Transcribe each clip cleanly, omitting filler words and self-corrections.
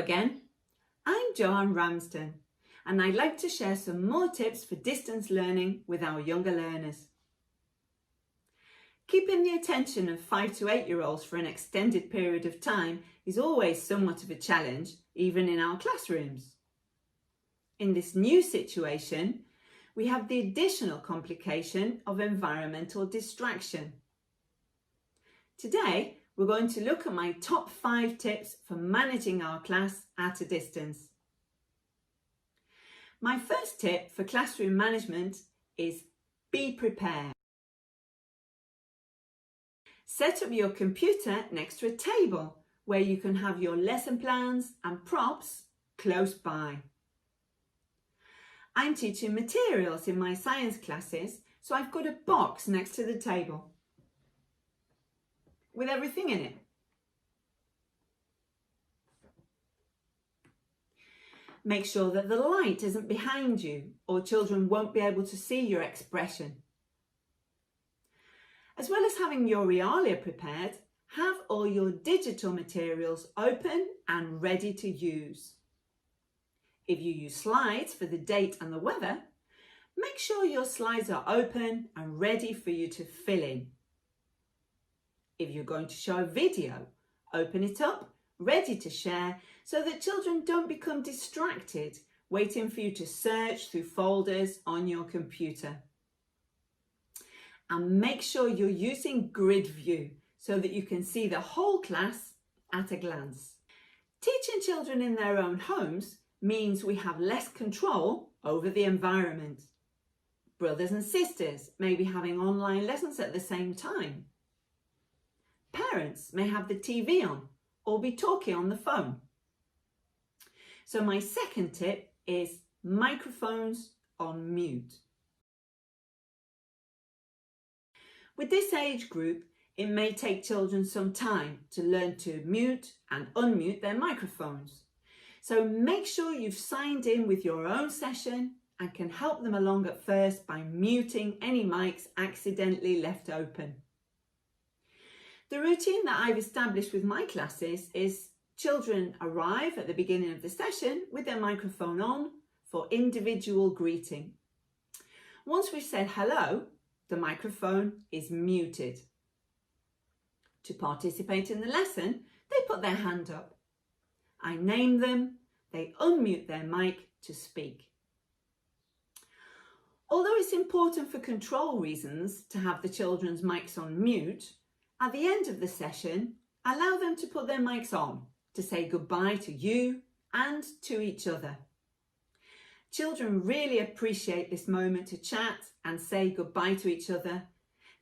again, I'm Joanne Ramsden and I'd like to share some more tips for distance learning with our younger learners. Keeping the attention of 5 to 8-year-olds for an extended period of time is always somewhat of a challenge, even in our classrooms. In this new situation, we have the additional complication of environmental distraction. Today, we're going to look at my top 5 tips for managing our class at a distance. My first tip for classroom management is be prepared. Set up your computer next to a table where you can have your lesson plans and props close by. I'm teaching materials in my science classes, so I've got a box next to the table with everything in it. Make sure that the light isn't behind you or children won't be able to see your expression. As well as having your realia prepared, have all your digital materials open and ready to use. If you use slides for the date and the weather, make sure your slides are open and ready for you to fill in. If you're going to show a video, open it up, ready to share, so that children don't become distracted, waiting for you to search through folders on your computer. And make sure you're using grid view so that you can see the whole class at a glance. Teaching children in their own homes means we have less control over the environment. Brothers and sisters may be having online lessons at the same time. Parents may have the TV on or be talking on the phone. So my second tip is microphones on mute. With this age group, it may take children some time to learn to mute and unmute their microphones. So make sure you've signed in with your own session and can help them along at first by muting any mics accidentally left open. The routine that I've established with my classes is children arrive at the beginning of the session with their microphone on for individual greeting. Once we've said hello, the microphone is muted. To participate in the lesson, they put their hand up. I name them, they unmute their mic to speak. Although it's important for control reasons to have the children's mics on mute, at the end of the session, allow them to put their mics on to say goodbye to you and to each other. Children really appreciate this moment to chat and say goodbye to each other.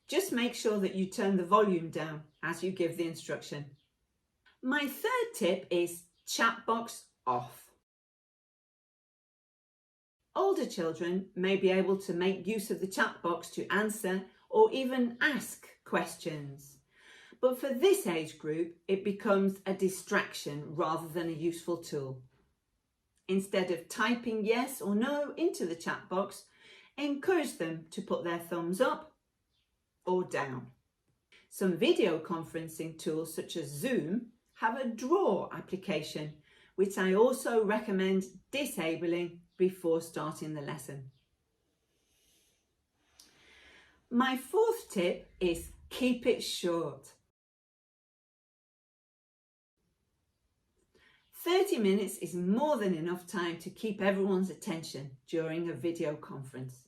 Just make sure that you turn the volume down as you give the instruction. My third tip is Chatbox off. Older children may be able to make use of the chat box to answer or even ask questions. But for this age group, it becomes a distraction rather than a useful tool. Instead of typing yes or no into the chat box, encourage them to put their thumbs up or down. Some video conferencing tools such as Zoom have a draw application, which I also recommend disabling before starting the lesson. My fourth tip is keep it short. 30 minutes is more than enough time to keep everyone's attention during a video conference.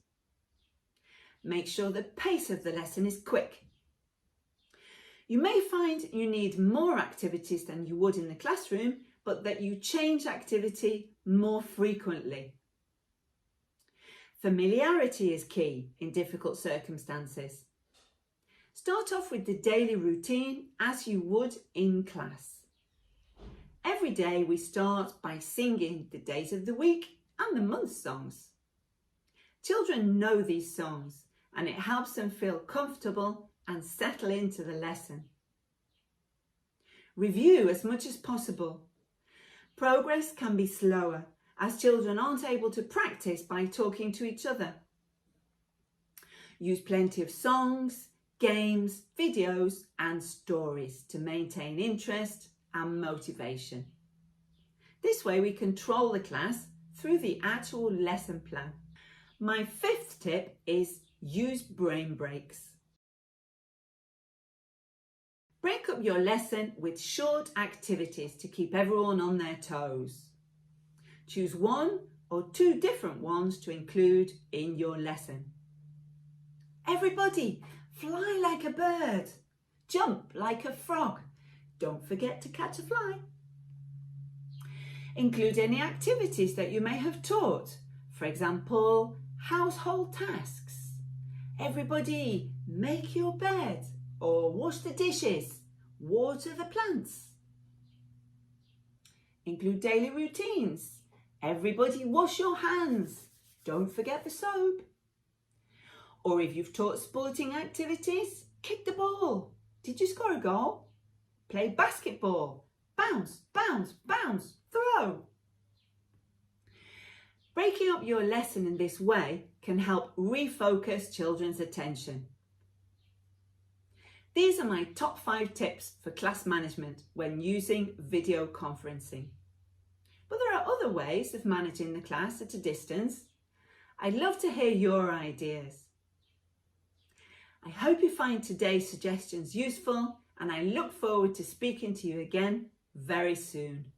Make sure the pace of the lesson is quick. You may find you need more activities than you would in the classroom, but that you change activity more frequently. Familiarity is key in difficult circumstances. Start off with the daily routine as you would in class. Every day we start by singing the days of the week and the month songs. Children know these songs and it helps them feel comfortable and settle into the lesson. Review as much as possible. Progress can be slower as children aren't able to practice by talking to each other. Use plenty of songs, games, videos and stories to maintain interest and motivation. This way we control the class through the actual lesson plan. My fifth tip is use brain breaks. Break up your lesson with short activities to keep everyone on their toes. Choose one or two different ones to include in your lesson. Everybody, fly like a bird. Jump like a frog. Don't forget to catch a fly. Include any activities that you may have taught. For example, household tasks. Everybody, make your bed. Or wash the dishes, water the plants. Include daily routines. Everybody wash your hands. Don't forget the soap. Or if you've taught sporting activities, kick the ball. Did you score a goal? Play basketball. Bounce, bounce, bounce, throw. Breaking up your lesson in this way can help refocus children's attention. These are my top 5 tips for class management when using video conferencing. But there are other ways of managing the class at a distance. I'd love to hear your ideas. I hope you find today's suggestions useful, and I look forward to speaking to you again very soon.